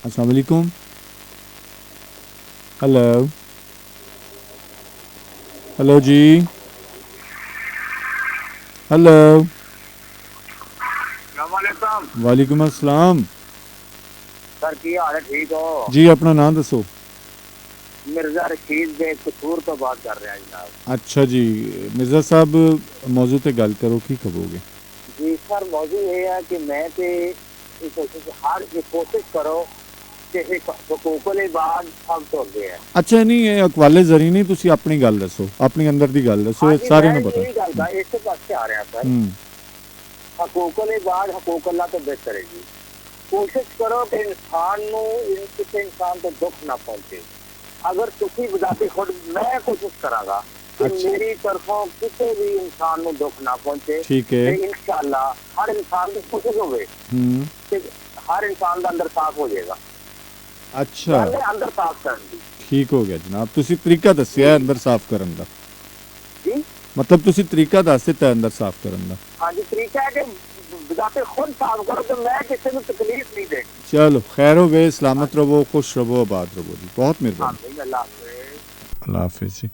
अस्सलाम वालेकुम। Hello, hello जी, hello. अस्सलाम वालेकुम अस्सलाम। सर की हाल है ठीक हो। जी अपना नाम दसो। मिर्जा रशीद दे कसूर तो बात कर रहे हैं जनाब। अच्छा जी, मिर्ज़ा साहब मौजू ते गल करो, की कहोगे? जी सर मौजू ये है कि मैं ते हर ये कोशिश करो कि एक हकूकुल इबाद सब तो अगे है। अच्छा नहीं, ये अकवाले जरी नहीं, तुसी अपनी गल दसो, अपनी अंदर दी गल दसो, हाँ ये जी सारे मैं नूं पता। यही गल का इस पासे आ रहा सर। हम्म। हकूकुल इबाद हकूक अल्लाह तो बेहतर है जी। कोशिश करो कि इंसान नू किसी इंसान तो दुख ना पहुंचे। अगर तुसी बजाते खुद मैं कोशिश करांगा कि अच्छा मेरी तरफों किसी भी इंसान को दुख ना पहुंचे ठीक है। ते इंशाअल्लाह हर इंसान की कोशिश होवे हम्म। कि हर इंसान का अंदर साफ हो जाएगा। अच्छा गल है अंदर साफ करने की। ठीक हो गया जनाब, तुसी तरीका दस्सिया जी अंदर साफ करन दा। जी मतलब तुसी तरीका दस दित्ता अंदर साफ करन दा। हाँ जी तरीका है कि बजाते खुद साफ करो तो मैं किसी को तकलीफ नहीं देनी। चलो खैर हो गए, हाँ सलामत जी रहो, खुश रहो, आबाद रहो जी, बहुत हाँ मेहरबानी। भाई अल्लाह हाफिज। अल्लाह हाफिज़ जी।